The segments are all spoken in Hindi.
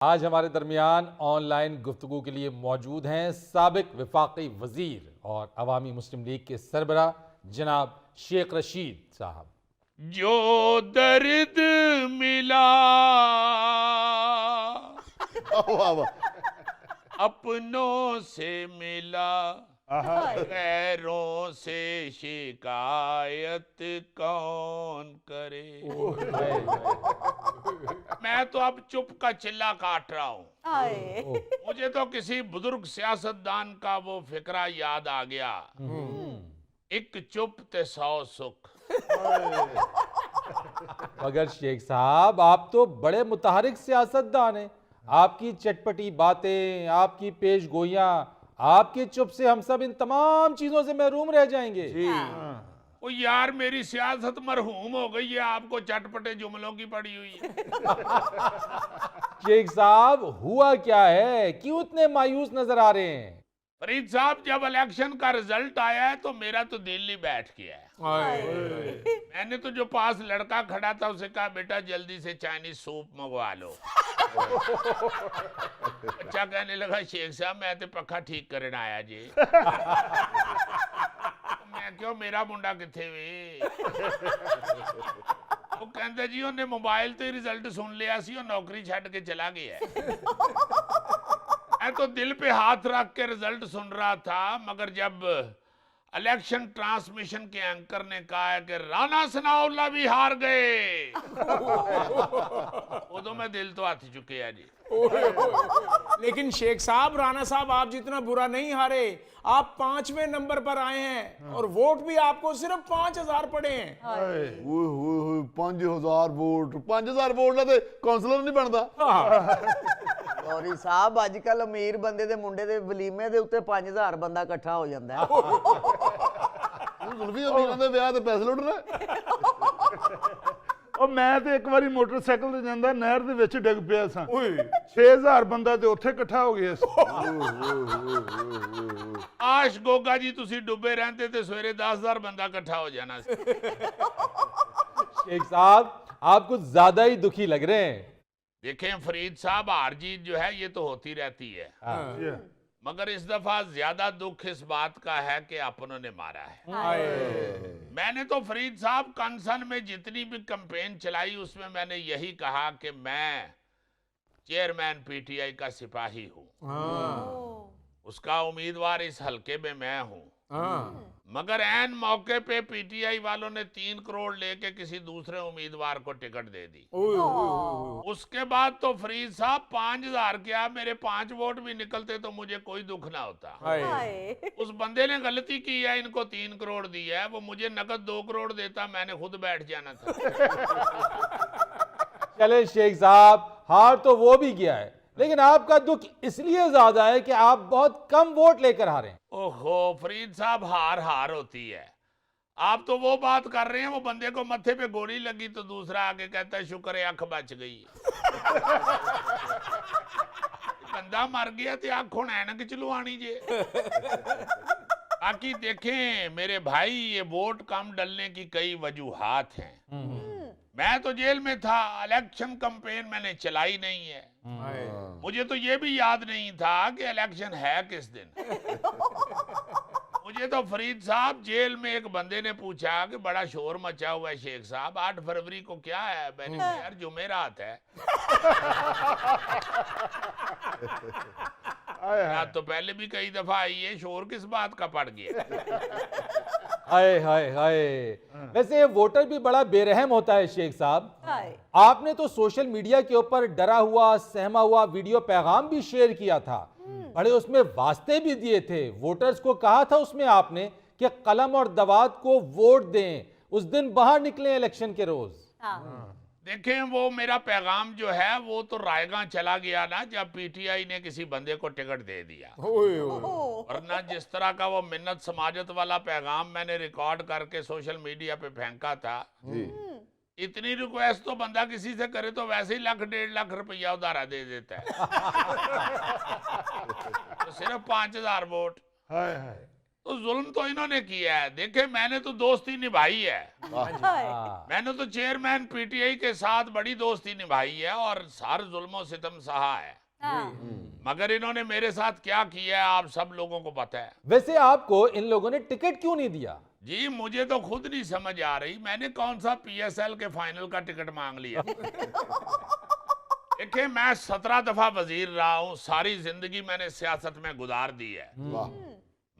आज हमारे दरमियान ऑनलाइन गुफ्तगू के लिए मौजूद हैं साबिक वफाकी वजीर और अवामी मुस्लिम लीग के सरबराह जनाब शेख रशीद साहब। जो दर्द मिला वाह वाह। अपनों से मिला, गैरों से शिकायत कौन करे। मैं तो अब चुप का चिल्ला काट रहा हूँ। मुझे तो किसी बुजुर्ग सियासतदान का वो फिक्रा याद आ गया, एक चुप ते 100 सुख। मगर शेख साहब आप तो बड़े मुतहरिक सियासतदान हैं। आपकी चटपटी बातें, आपकी पेश गोइयां, आपके चुप से हम सब इन तमाम चीजों से महरूम रह जाएंगे। ओ यार, मेरी सियासत मरहूम हो गई है, आपको चटपटे जुमलों की पड़ी हुई है। शेख साहब हुआ क्या है, क्यों इतने मायूस नजर आ रहे हैं? फरीद साहब, जब इलेक्शन का रिजल्ट आया है तो मेरा तो दिल ही बैठ गया है। मैंने तो जो पास लड़का खड़ा था उसे कहा, बेटा जल्दी से चाइनीज सूप मंगवा लो। अच्छा कहने लगा, शेख साहब मैं तो पक्का ठीक करने आया जी। मैं क्यों, मेरा मुंडा किथे वे? वो कहते जी उन्हें मोबाइल तो ही रिजल्ट सुन लिया सी और नौकरी छड़ के चला गया। मैं तो दिल पे हाथ रख के रिजल्ट सुन रहा था, मगर जब इलेक्शन ट्रांसमिशन के एंकर ने कहा है कि राणा सनाउल्लाह भी हार गए, उदो में दिल तो हाथ चुके है जी। लेकिन शेख साहब, राणा साहब आप जितना बुरा नहीं हारे, आप 5वें नंबर पर आए हैं और वोट भी आपको सिर्फ 5000 पड़े हैं। 5000 वोट, 5000 वोट ना ते काउंसलर नहीं बनता। गौरी साहब, अजकल अमीर बंदे दे मुंडे दे वलीमे दे उत्ते 5000 बंदा इकट्ठा हो जाता है। जुल्फी अमीरां दे ब्याह ते पैसे लुट रहे। ਉਹ ਮੈਂ ਤੇ ਇੱਕ ਵਾਰੀ ਮੋਟਰਸਾਈਕਲ ਤੇ ਜਾਂਦਾ ਨਹਿਰ ਦੇ ਵਿੱਚ ਡਿੱਗ ਪਿਆ ਸਾਂ। 6000 ਬੰਦਾ ਤੇ ਉੱਥੇ ਇਕੱਠਾ ਹੋ ਗਿਆ ਸੀ। ਆਸ਼ ਗੋਗਾ ਜੀ, ਤੁਸੀਂ ਡੁੱਬੇ ਰਹਿੰਦੇ ਤੇ ਸਵੇਰੇ 10000 ਬੰਦਾ ਇਕੱਠਾ ਹੋ ਜਾਣਾ ਸੀ। शेख साहब आप कुछ ज्यादा ही दुखी लग रहे हैं। देखें फरीद साहब, हार जीत जो है ये तो होती रहती है, मगर इस दफा ज्यादा दुख इस बात का है कि अपनों ने मारा है। मैंने तो फरीद साहब कंसन में जितनी भी कैंपेन चलाई उसमें मैंने यही कहा कि मैं चेयरमैन पीटीआई का सिपाही हूँ, उसका उम्मीदवार इस हलके में मैं हूँ। मगर ऐन मौके पे पीटीआई वालों ने 3 करोड़ लेके किसी दूसरे उम्मीदवार को टिकट दे दी। उसके बाद तो फरीद साहब 5000 क्या, मेरे 5 वोट भी निकलते तो मुझे कोई दुख ना होता। उस बंदे ने गलती की है, इनको 3 करोड़ दिया है, वो मुझे नकद 2 करोड़ देता, मैंने खुद बैठ जाना था। चले शेख साहब, हार तो वो भी गया है, लेकिन आपका दुख इसलिए ज्यादा है कि आप बहुत कम वोट लेकर हारे। ओहो फरीद साहब, हार हार होती है। आप तो वो बात कर रहे हैं, वो बंदे को मत्थे पे गोली लगी तो दूसरा आके कहता है शुक्र है आंख बच गई। बंदा मर गया तो आंख हुण ऐनक चलवानी जे। बाकी देखें मेरे भाई, ये वोट कम डलने की कई वजूहात हैं। मैं तो जेल में था, इलेक्शन कैंपेन मैंने चलाई नहीं है। मुझे तो ये भी याद नहीं था कि इलेक्शन है किस दिन। मुझे तो फरीद साहब जेल में एक बंदे ने पूछा कि बड़ा शोर मचा हुआ है शेख साहब, 8 फरवरी को क्या है? मैंने कहा यार जुमेरात है। रात तो पहले भी कई दफा आई है, शोर किस बात का पड़ गया? हाय हाय हाय। वैसे वोटर भी बड़ा बेरहम होता है शेख साहब। आपने तो सोशल मीडिया के ऊपर डरा हुआ सहमा हुआ वीडियो पैगाम भी शेयर किया था, बड़े उसमें वास्ते भी दिए थे। वोटर्स को कहा था उसमें आपने कि कलम और दवात को वोट दें, उस दिन बाहर निकले इलेक्शन के रोज। देखें वो मेरा पैगाम जो है वो तो रायगा चला गया ना, जब पीटीआई ने किसी बंदे को टिकट दे दिया। वरना जिस तरह का वो मिन्नत समाजत वाला पैगाम मैंने रिकॉर्ड करके सोशल मीडिया पे फेंका था, इतनी रिक्वेस्ट तो बंदा किसी से करे तो वैसे ही 1 1.5 लाख रुपया उधारा दे देता है। तो सिर्फ 5000 वोट। तो जुल्म तो इन्होंने किया है। देखे मैंने तो दोस्ती निभाई है, मैंने तो चेयरमैन पीटीआई के साथ बड़ी दोस्ती निभाई है और हर जुल्मों सितम सहा है, मगर इन्होंने मेरे साथ क्या किया है आप सब लोगों को पता है। वैसे आपको इन लोगों ने टिकट क्यों नहीं दिया? जी मुझे तो खुद नहीं समझ आ रही, मैंने कौन सा पीएसएल के फाइनल का टिकट मांग लिया। देखिए मैं 17 दफा वजीर रहा हूं, सारी जिंदगी मैंने सियासत में गुजार दी है,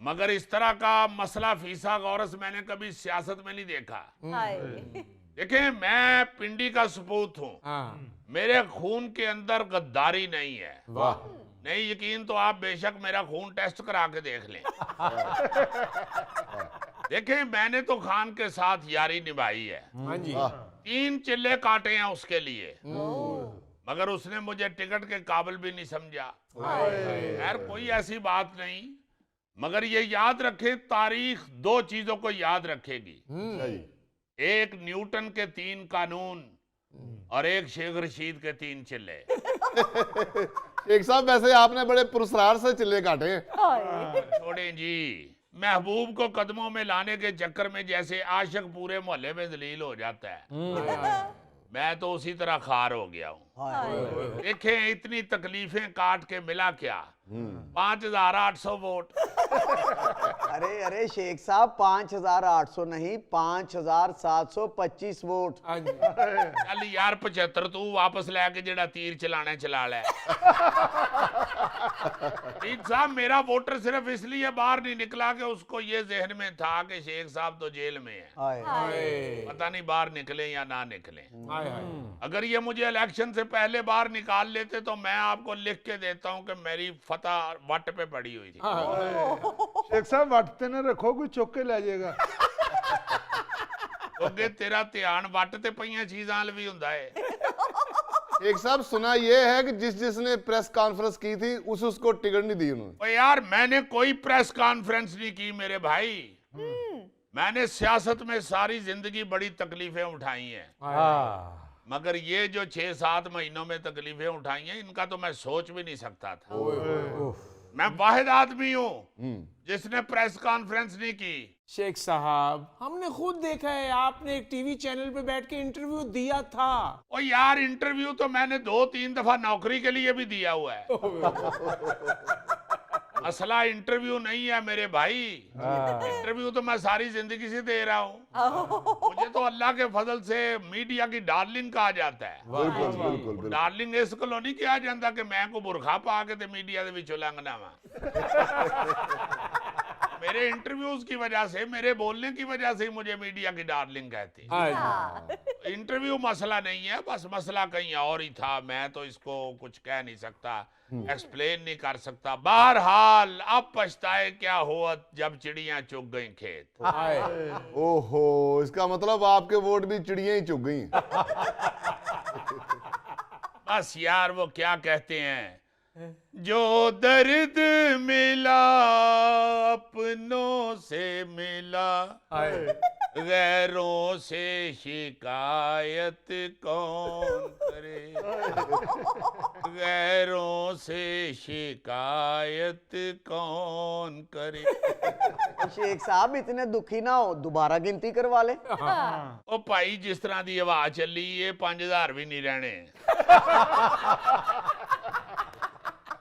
मगर इस तरह का मसला फीसा गौरस मैंने कभी सियासत में नहीं देखा। देखिए मैं पिंडी का सपूत हूँ, मेरे खून के अंदर गद्दारी नहीं है। नहीं यकीन तो आप बेशक मेरा खून टेस्ट करा के देख लें। देखें मैंने तो खान के साथ यारी निभाई है, 3 चिल्ले काटे हैं उसके लिए, मगर उसने मुझे टिकट के काबिल भी नहीं समझा। खैर कोई ऐसी बात नहीं, मगर ये याद रखें तारीख 2 चीजों को याद रखेगी, एक न्यूटन के 3 कानून और एक शेख रशीद के 3 चिल्ले। शेख साहब वैसे आपने बड़े पुरस्कार से चिल्ले काटे हैं। छोड़ें जी, महबूब को कदमों में लाने के चक्कर में जैसे आशिक पूरे मोहल्ले में जलील हो जाता है, मैं तो उसी तरह खार हो गया हूँ। देखें इतनी तकलीफें काट के मिला क्या, 5800 वोट। अरे अरे शेख साहब 5800 नहीं 5725 वोट। चल यार 75 तू वापस लेके जेड़ा तीर चलाना चला ले। रीत साहब मेरा वोटर सिर्फ इसलिए बाहर नहीं निकला कि उसको ये जहन में था कि शेख साहब तो जेल में है, पता नहीं बाहर निकले या ना निकले। अगर ये मुझे इलेक्शन से पहले बाहर निकाल लेते तो मैं आपको लिख के देता हूं कि मेरी फतह वट पे पड़ी हुई थी। शेख साहब वटते ने रखो कोई चुक के ले जाएगा। ओगे तेरा ध्यान वट ते पईयां चीजां अल भी हुंदा है। एक साहब सुना ये है कि जिसने प्रेस कॉन्फ्रेंस की थी उसको टिकट नहीं दी उन्होंने। ओ यार मैंने कोई प्रेस कॉन्फ्रेंस नहीं की मेरे भाई, मैंने सियासत में सारी जिंदगी बड़ी तकलीफें उठाई हैं, मगर ये जो 6-7 महीनों में तकलीफें उठाई हैं इनका तो मैं सोच भी नहीं सकता था। मैं वाहिद आदमी हूँ जिसने प्रेस कॉन्फ्रेंस नहीं की। शेख साहब हमने खुद देखा है आपने एक टीवी चैनल पे बैठ के इंटरव्यू दिया था। ओ यार इंटरव्यू तो मैंने 2-3 दफा नौकरी के लिए भी दिया हुआ है। मसला इंटरव्यू नहीं है मेरे भाई, इंटरव्यू तो मैं सारी जिंदगी से दे रहा हूँ। मुझे तो अल्लाह के फजल से मीडिया की डार्लिंग कहा जाता है। बिल्कुल डार्लिंग इस को नहीं कहा जाता कि मैं को बुरखा पा के मीडिया के विचों लंघना वा। मेरे इंटरव्यूज की वजह से, मेरे बोलने की वजह से मुझे मीडिया की डार्लिंग कहती है। इंटरव्यू मसला नहीं है, बस मसला कहीं और ही था, मैं तो इसको कुछ कह नहीं सकता, एक्सप्लेन नहीं कर सकता। बहरहाल अब पछताए क्या हुआ जब चिड़ियां चुग गई खेत। ओहो, इसका मतलब आपके वोट भी चिड़ियां ही चुग गई। बस यार वो क्या कहते हैं, जो दर्द मिला अपनों से मिला, गैरों से शिकायत कौन करे, गैरों से शिकायत कौन करे। शेख साहब इतने दुखी ना हो, दोबारा गिनती करवा ले। ओ भाई जिस तरह की हवा चली ये 5000 भी नहीं रहने।